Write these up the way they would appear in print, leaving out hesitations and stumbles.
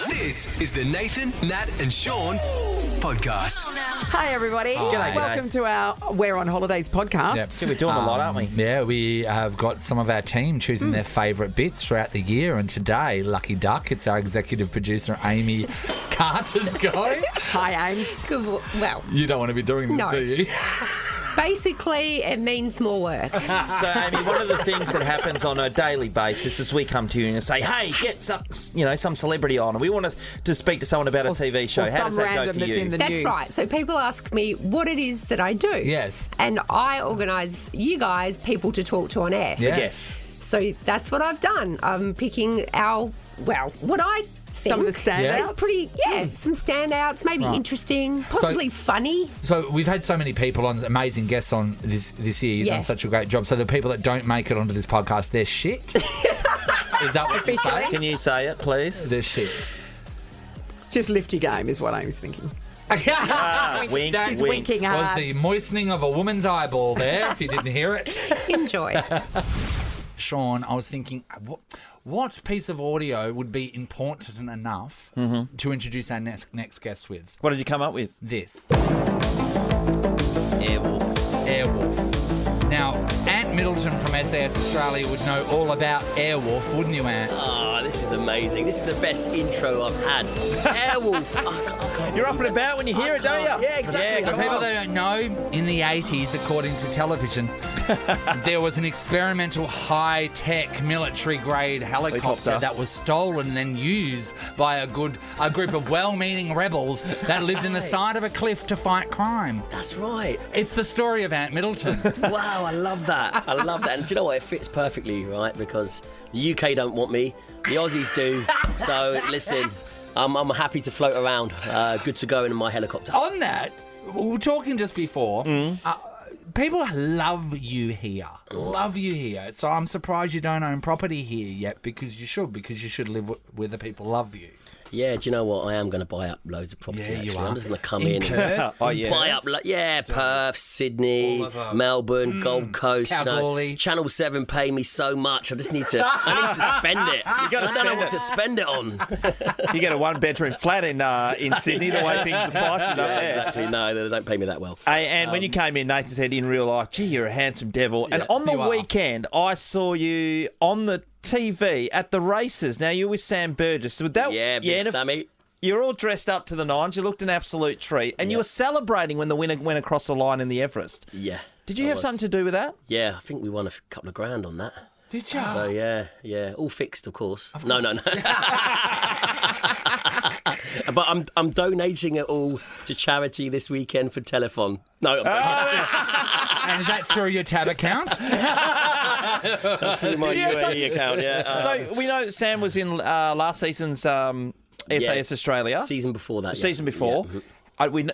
This is the Nathan, Nat and Shaun podcast. Hi, everybody. G'day. Welcome to our We're on Holidays podcast. Yep. So we're doing a lot, aren't we? Yeah, we have got some of our team choosing their favourite bits throughout the year, and today, lucky duck, it's our executive producer, Amy Carter's go. Hi, Ames. Well, You don't want to be doing this, No. do you? basically, it means more work. So, Amy, one of the things that happens on a daily basis is we come to you and say, hey, get some celebrity on, and we want to speak to someone about a TV show. Or How some does that go random for that's you? in the That's news. right. So people ask me what it is that I do. Yes. And I organise you guys, people to talk to on air. Yeah. Yes. So that's what I've done. I'm picking what I think Some of the standouts? is pretty, some standouts, maybe interesting, possibly funny. So we've had so many people on, amazing guests on this year. You've done Yeah. such a great job. So the people that don't make it onto this podcast, they're shit. Is that what you say? Can you say it, please? They're shit. Just lift your game is what I was thinking. Wink, That She's wink. winking was hard. the moistening of a woman's eyeball there, if you didn't hear it. Enjoy. Sean, I was thinking, what piece of audio would be important enough to introduce our next guest with? What did you come up with? This. Airwolf. Now, Ant Middleton from SAS Australia would know all about Airwolf, wouldn't you, Ant? Oh, this is amazing. This is the best intro I've had. Airwolf. You're up and about when you hear it, don't you? Yeah, exactly. For people that don't know, in the 80s, according to television, there was an experimental high-tech military-grade helicopter that was stolen and then used by a group of well-meaning rebels that lived in the side of a cliff to fight crime. That's right. It's the story of Ant Middleton. Wow, I love that. I love that. And do you know what? It fits perfectly, right? Because the UK don't want me. The Aussies do. So, listen, I'm happy to float around. Good to go in my helicopter. On that, we were talking just before. People love you here. Love you here. So I'm surprised you don't own property here yet, because you should live where the people love you. Yeah, do you know what? I am going to buy up loads of property, Yeah, you actually. are. I'm just going to come in Perth? Oh, yeah. buy up, Perth, Sydney, All over. Melbourne, Gold Coast. Kalgoorlie. Channel 7 pay me so much. I just need to spend it. I gotta don't know spend what it. to spend it on. You get a one-bedroom flat in Sydney, the way things are priced up there. Exactly. No, they don't pay me that well. Hey, and when you came in, Nathan said in real life, gee, you're a handsome devil. And on the You are. weekend, I saw you on the TV at the races. Now, you were with Sam Burgess. Would that, Yeah, big and if- Sammy. You're all dressed up to the nines. You looked an absolute treat. And you were celebrating when the winner went across the line in the Everest. Yeah. Did you I have was. something to do with that? Yeah, I think we won a couple of grand on that. Did you? So, yeah. All fixed, of course. No. But I'm donating it all to charity this weekend for Telethon. No, I'm And is that through your tab account? through my Did you have UAE something- account, yeah. So we know that Sam was in last season's SAS Australia. Season before that, yeah. Season before. Yeah.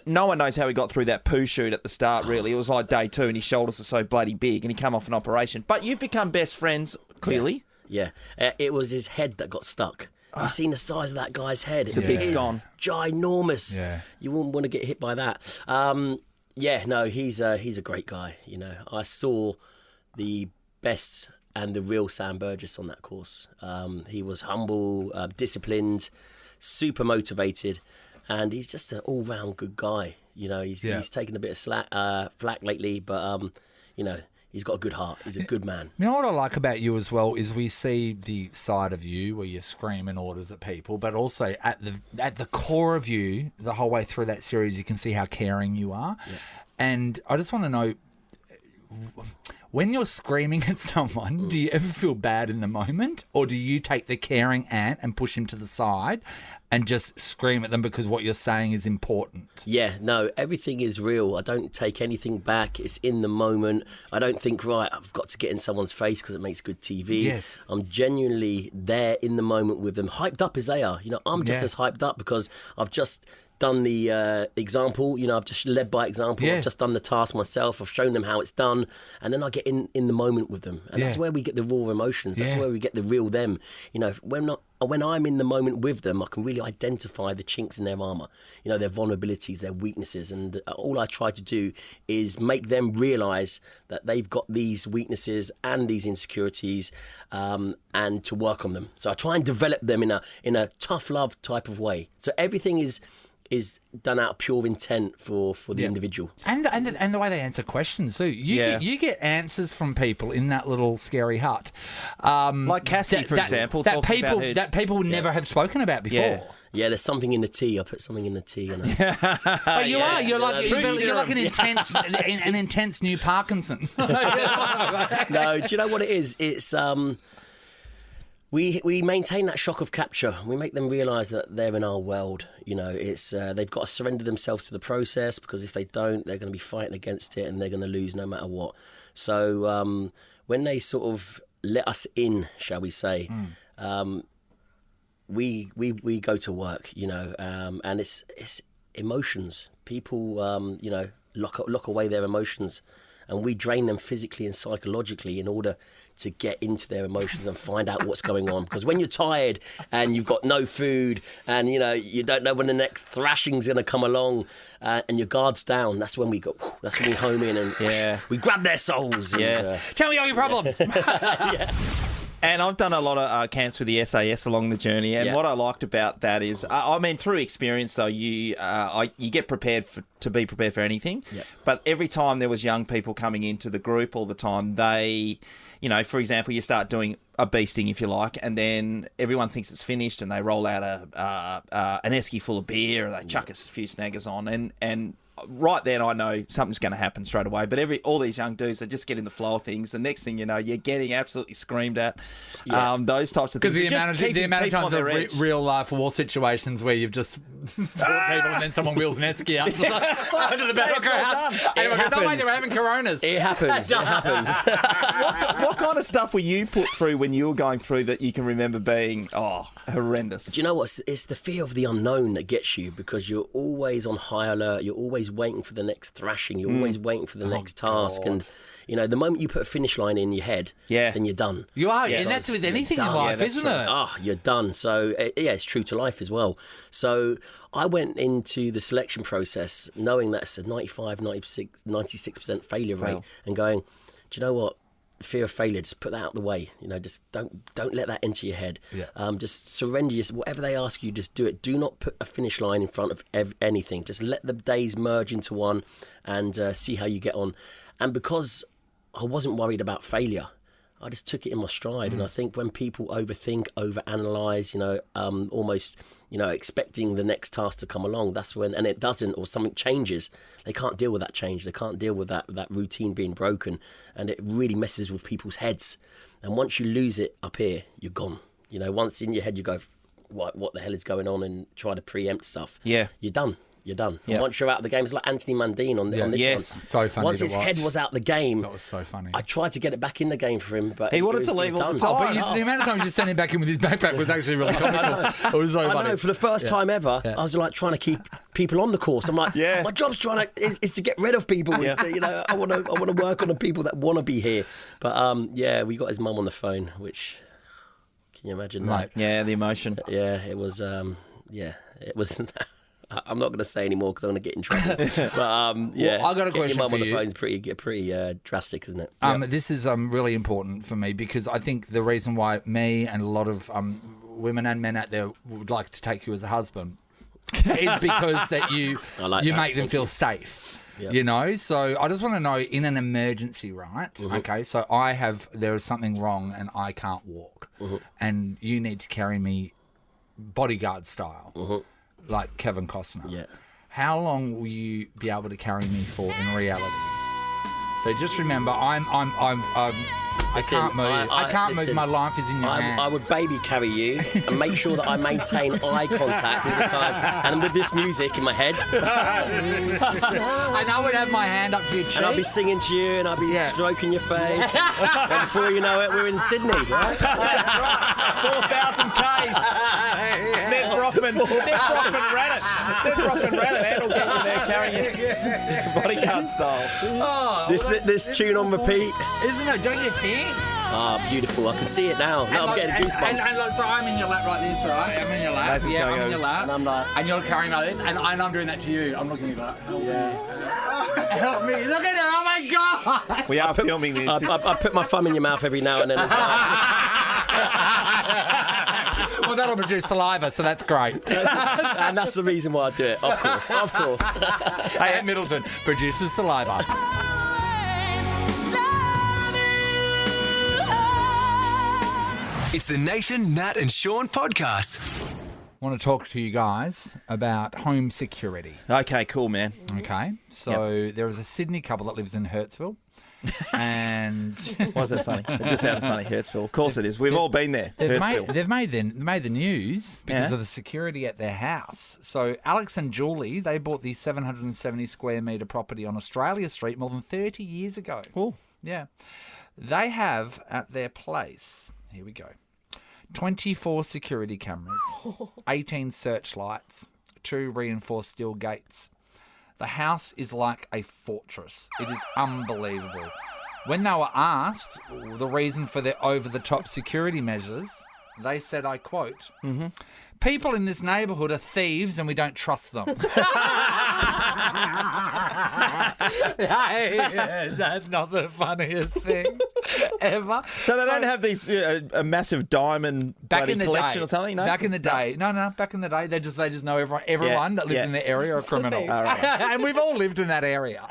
No one knows how he got through that poo shoot at the start, really. It was like day 2 and his shoulders are so bloody big and he come off an operation. But you've become best friends, clearly. Yeah. It was his head that got stuck. You've seen the size of that guy's head. It's a big scone. Ginormous. Yeah. You wouldn't want to get hit by that. He's a great guy. You know, I saw the best and the real Sam Burgess on that course. He was humble, disciplined, super motivated, and he's just an all-round good guy. You know, he's taken a bit of flack lately, but he's got a good heart. He's a good man. You know what I like about you as well is we see the side of you where you're screaming orders at people, but also at the core of you, the whole way through that series, you can see how caring you are. Yeah. And I just want to know, when you're screaming at someone, do you ever feel bad in the moment, or do you take the caring Ant and push him to the side and just scream at them because what you're saying is important? Yeah, no, everything is real. I don't take anything back. It's in the moment. I don't think, right, I've got to get in someone's face because it makes good TV. Yes. I'm genuinely there in the moment with them, hyped up as they are. You know, I'm just as hyped up because I've just done the example. You know, I've just led by example. Yeah. I've just done the task myself. I've shown them how it's done, and then I get in the moment with them, and that's where we get the raw emotions. That's where we get the real them. You know, when I'm in the moment with them, I can really identify the chinks in their armor, you know, their vulnerabilities, their weaknesses. And all I try to do is make them realize that they've got these weaknesses and these insecurities, and to work on them. So I try and develop them in a tough love type of way. So everything is done out of pure intent for the individual. And the way they answer questions. So you get answers from people in that little scary hut. Like Cassie, for example. That people would never have spoken about before. Yeah. Yeah, there's something in the tea. I put something in the tea. And But you are. You're like an intense new Parkinson. No, do you know what it is? It's we maintain that shock of capture. We make them realise that they're in our world. You know, it's they've got to surrender themselves to the process, because if they don't, they're going to be fighting against it and they're going to lose no matter what. So when they sort of let us in, shall we say, we go to work. You know, and it's emotions. People, you know, lock away their emotions, and we drain them physically and psychologically in order to get into their emotions and find out what's going on. Because when you're tired and you've got no food and, you know, you don't know when the next thrashing's going to come along, and your guard's down, that's when we go, that's when we home in and we grab their souls. And, Tell me all your problems. And I've done a lot of camps with the SAS along the journey, and what I liked about that is, I mean, through experience though, you get prepared to be prepared for anything. Yep. But every time there was young people coming into the group all the time, they, you know, for example, you start doing a beasting, if you like, and then everyone thinks it's finished, and they roll out an esky full of beer, and they chuck a few snaggers on, and right then I know something's going to happen straight away. But all these young dudes, they just get in the flow of things. The next thing you know, you're getting absolutely screamed at. Those types of things. Because the amount of times of real life war situations where you've just fought people and then someone wheels an esky out to the battleground. Everyone goes, oh wait, they were having Coronas. It happens. It happens. What kind of stuff were you put through when you were going through that you can remember being horrendous? Do you know what? It's the fear of the unknown that gets you, because you're always on high alert. You're always waiting for the next thrashing. You're always waiting for the next task. God. And, you know, the moment you put a finish line in your head, then you're done. You are, and that's with anything in life, isn't it? You're done. So, it's true to life as well. So, I went into the selection process knowing that's a 95, 96% failure rate, and going, do you know what? The fear of failure, just put that out the way. You know, just don't let that enter your head. Just surrender yourself. Whatever they ask you, just do it. Do not put a finish line in front of anything. Just let the days merge into one, and see how you get on. And because I wasn't worried about failure, I just took it in my stride. And I think when people overthink, overanalyze, you know, almost, you know, expecting the next task to come along, that's when, and it doesn't, or something changes, they can't deal with that change. They can't deal with that routine being broken, and it really messes with people's heads. And once you lose it up here, you're gone. You know, once in your head you go, what the hell is going on, and try to preempt stuff. Yeah, you're done. You're done. Yeah. Once you're out of the game, it's like Anthony Mundine on this one. So funny. Once his head was out the game, that was so funny. I tried to get it back in the game for him, but he wanted to leave all the time. But the amount of times you sent him back in with his backpack was actually really comical. It was so funny. I know. For the first time ever, I was like trying to keep people on the course. I'm like, my job's is to get rid of people. Is to, you know, I want to work on the people that want to be here. But we got his mum on the phone, which, can you imagine that? Yeah, the emotion. Yeah, it was. It was. I'm not going to say anymore because I'm going to get in trouble. But well, I got a question your mum for on the you. phone is pretty drastic, isn't it? This is really important for me, because I think the reason why me and a lot of women and men out there would like to take you as a husband is because that you make them feel safe. Yep. You know, so I just want to know, in an emergency, right? Mm-hmm. Okay, so there is something wrong and I can't walk, and you need to carry me bodyguard style. Like Kevin Costner. Yeah. How long will you be able to carry me for in reality? So just remember, I can't move. I can't move. My life is in your hands. I would baby carry you and make sure that I maintain eye contact all the time, and with this music in my head. And I would have my hand up to your cheek. And I'll be singing to you, and I'll be stroking your face. And before you know it, we're in Sydney, right? That's right. 4,000 Ks. Brockman ran it. Deb Brockman ran it. Ant will get you there carrying it bodyguard style. This tune on repeat. Isn't it? Don't you think? Ah, beautiful. I can see it now. Now I'm getting goosebumps. And look, so I'm in your lap like this, right? I'm in your lap. Nathan's Yeah, going I'm in your over. lap. And I'm like... And you're carrying like this, and I'm doing that to you. I'm looking at you like, help me. Look at it. Oh, my God. We are filming this. I put my thumb in your mouth every now and then as well. Well, that'll produce saliva, so that's great. And that's the reason why I do it. Of course. Hey, Ant Middleton produces saliva. It's the Nathan, Nat and Shaun podcast. I want to talk to you guys about home security. Okay, cool, man. Okay, so there is a Sydney couple that lives in Hurstville, and Why is that funny? It just sounded funny, Hurstville. Of course it is. We've all been there. they've made the news because Yeah. of the security at their house. So Alex and Julie, they bought the 770 square metre property on Australia Street more than 30 years ago. Cool. Yeah. They have at their place, here we go, 24 security cameras, 18 searchlights, 2 reinforced steel gates. The house is like a fortress. It is unbelievable. When they were asked the reason for their over-the-top security measures, they said, I quote, people in this neighbourhood are thieves and we don't trust them. That's not the funniest thing ever. So they don't have these a massive diamond Back in the collection day, or something? No? Back in the day, no. Back in the day, they just know everyone that lives yeah. in the area are criminals, Right. and we've all lived in that area.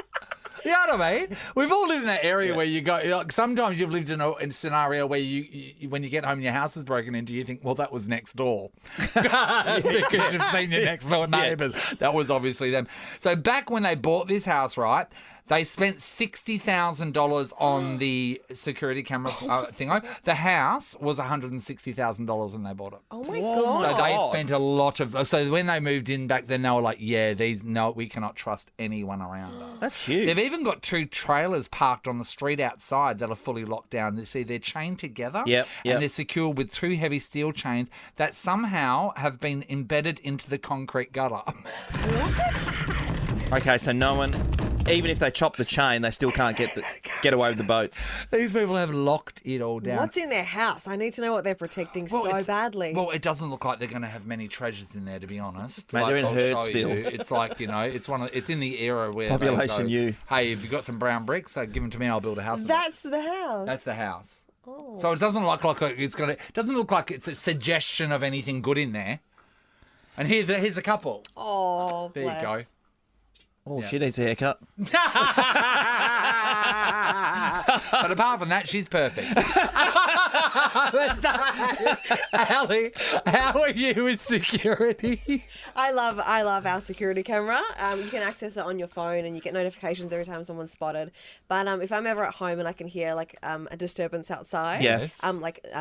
You know what I mean? We've all lived in that area where you go. Like, sometimes you've lived in a scenario where you, when you get home and your house is broken into, you think, well, that was next door, because you've seen your next door neighbours. That was obviously them. So back when they bought this house, right? They spent $60,000 on the security camera thingo. The house was $160,000 when they bought it. Oh my Whoa. God. So they spent a lot of. So when they moved in back then, they were like, "Yeah, we cannot trust anyone around us." That's huge. They've even got 2 trailers parked on the street outside that are fully locked down. You see, they're chained together, Yep. and they're secured with 2 heavy steel chains that somehow have been embedded into the concrete gutter. Okay, so no one, even if they chop the chain, they still can't get away with the boats. These people have locked it all down. What's in their house? I need to know what they're protecting so it's- badly. Well, it doesn't look like they're going to have many treasures in there, to be honest. Mate, they're in I'll show Hurstville. you. It's like, it's in the era where Population they go, U. Hey, have you got some brown bricks? Give them to me. I'll build a house. of it." That's the house. That's the house. So it doesn't look like doesn't look like it's a suggestion of anything good in there. And here's the couple. Oh, There bless. you go. Oh, she needs a haircut. But apart from that, she's perfect. Allie, how are you with security? I love our security camera. You can access it on your phone and you get notifications every time someone's spotted. But if I'm ever at home and I can hear like a disturbance outside, Yes.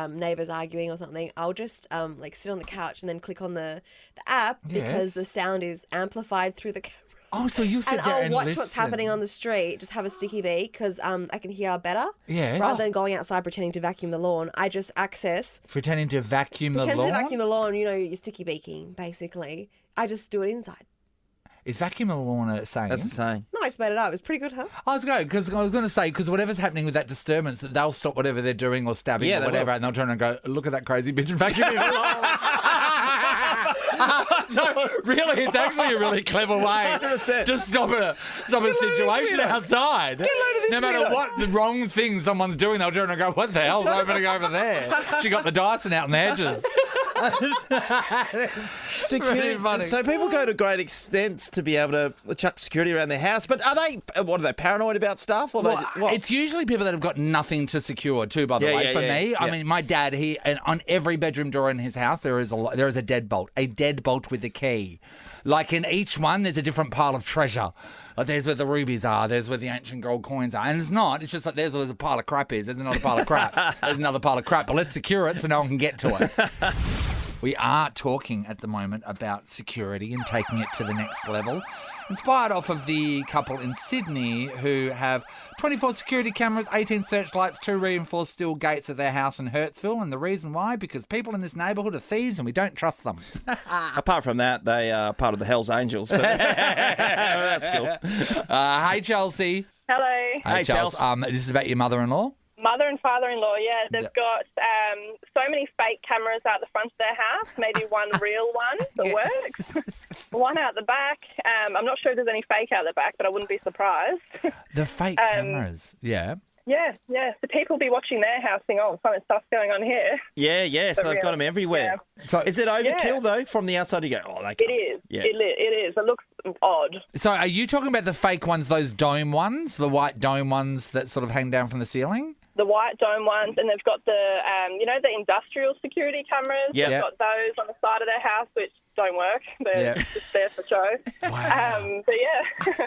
neighbours arguing or something, I'll just like sit on the couch and then click on the app because the sound is amplified through the camera. Oh, so you sit And there I'll and watch listen. what's happening on the street, just have a sticky beak because I can hear better. Yes. Rather than going outside pretending to vacuum the lawn, I just Pretending to vacuum the lawn? to vacuum the lawn, you know, you're sticky beaking, basically. I just do it inside. Is vacuum the lawn a saying? That's the saying. No, I just made it up. It's pretty good, huh? I was going to say because whatever's happening with that disturbance, that they'll stop whatever they're doing or stabbing Yeah, or they whatever, will. and they'll turn and go, "Look at that crazy bitch vacuuming the lawn." So really, it's actually a really clever way 100%. to stop a situation outside. No matter what the wrong thing someone's doing, they'll turn and go, "What the hell's opening over there?" She got the Dyson out in the hedges. Really funny. So people go to great extents to be able to chuck security around their house, but are they paranoid about stuff? Or Well, what? it's usually people that have got nothing to secure too. By the Yeah, way, yeah, for yeah, me, I yeah. mean, my dad, and on every bedroom door in his house, there is a deadbolt with a key. Like in each one, there's a different pile of treasure. Like there's where the rubies are, there's where the ancient gold coins are, and it's not. It's just like there's where a pile of crap is. There's another pile of crap. There's another pile of crap, but let's secure it so no one can get to it. we are talking at the moment about security and taking it to the next level. Inspired off of the couple in Sydney who have 24 security cameras, 18 searchlights, 2 reinforced steel gates at their house in Hurstville. And the reason why? Because people in this neighbourhood are thieves and we don't trust them. Apart from that, they are part of the Hells Angels. But that's cool. Hey, Chelsea. Hello. Hey, Chelsea. This is about your mother-in-law? Mother and father-in-law, yeah. They've got so many fake cameras out the front of their house, maybe one real one for work, one out the back. I'm not sure if there's any fake out the back, but I wouldn't be surprised. The fake cameras, yeah. Yeah. So people be watching their house thinking, oh, stuff's going on here. Yeah, so they've got them everywhere. Yeah. So is it overkill, though? From the outside, you go, oh, they can't. It is. Yeah. It is. It looks odd. So are you talking about the fake ones, those dome ones, the white dome ones that sort of hang down from the ceiling? The white dome ones, and they've got the, the industrial security cameras. Yeah. They've got those on the side of their house, which don't work. They're just there for show. Wow. But yeah.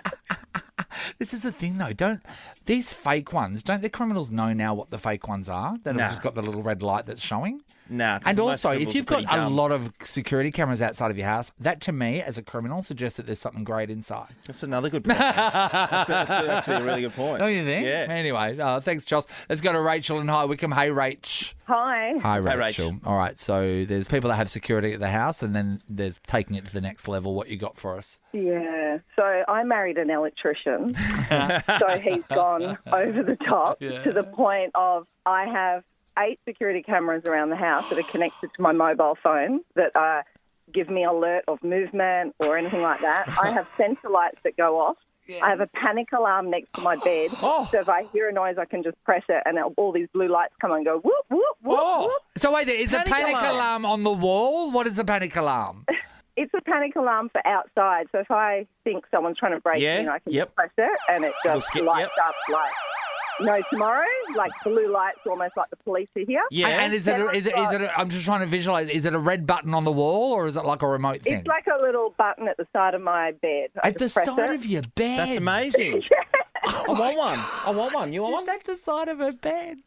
This is the thing, though. Don't the criminals know now what the fake ones are? That have just got the little red light that's showing? Nah. And also, if criminals you've are got pretty a dumb. lot of security cameras outside of your house, that to me, as a criminal, suggests that there's something great inside. That's another good point. that's actually a really good point. Don't you think? Yeah. Anyway, thanks, Charles. Let's go to Rachel in High Wycombe. Hey, Rach. Hi. Hi, Hey, Rachel. Rach. All right, so there's people that have security at the house, and then there's taking it to the next level. What you got for us? Yeah. So I married an electrician. So he's gone over the top to the point of I have 8 security cameras around the house that are connected to my mobile phone that give me alert of movement or anything like that. I have sensor lights that go off. Yes. I have a panic alarm next to my bed. So if I hear a noise, I can just press it and all these blue lights come on and go whoop, whoop, whoop, whoop. So wait, is a panic alarm on the wall? What is a panic alarm? It's a panic alarm for outside. So if I think someone's trying to break in, I can just press it and it just lights up like no tomorrow, like blue lights, almost like the police are here. Yeah, and is it? I'm just trying to visualize. Is it a red button on the wall, or is it like a remote thing? It's like a little button at the side of my bed. At the side of your bed. That's amazing. I want one. You want one? At the side of her bed.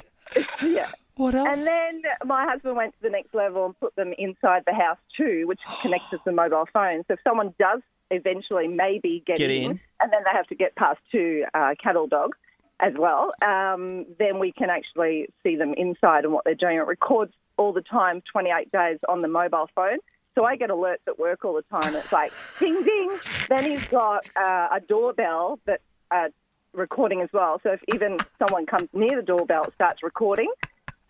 Yeah. What else? And then my husband went to the next level and put them inside the house too, which connects to the mobile phone. So if someone does eventually maybe get in, and then they have to get past 2 cattle dogs as well, then we can actually see them inside and what they're doing. It records all the time, 28 days on the mobile phone. So I get alerts at work all the time. It's like, ding, ding. Then he's got a doorbell that's recording as well. So if even someone comes near the doorbell, it starts recording.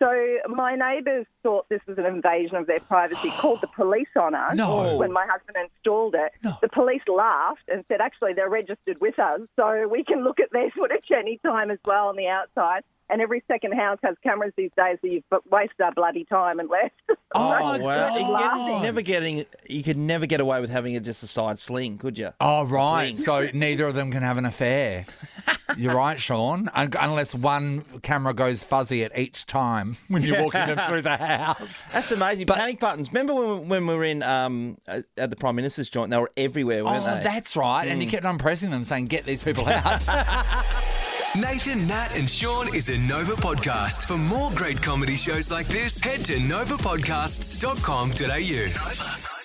So my neighbours thought this was an invasion of their privacy, called the police on us when my husband installed it. No. The police laughed and said, actually, they're registered with us, so we can look at their footage any time as well on the outside. And every second house has cameras these days, so you've wasted our bloody time and left. Oh, wow. You could never get away with having it just a side sling, could you? Oh, right. So neither of them can have an affair. You're right, Sean. Unless one camera goes fuzzy at each time when you're walking them through the house. That's amazing. Panic buttons. Remember when we were in at the Prime Minister's joint? They were everywhere, weren't they? Oh, that's right. And you kept on pressing them saying, get these people out. Nathan, Nat and Sean is a Nova podcast. For more great comedy shows like this, head to novapodcasts.com.au. Nova.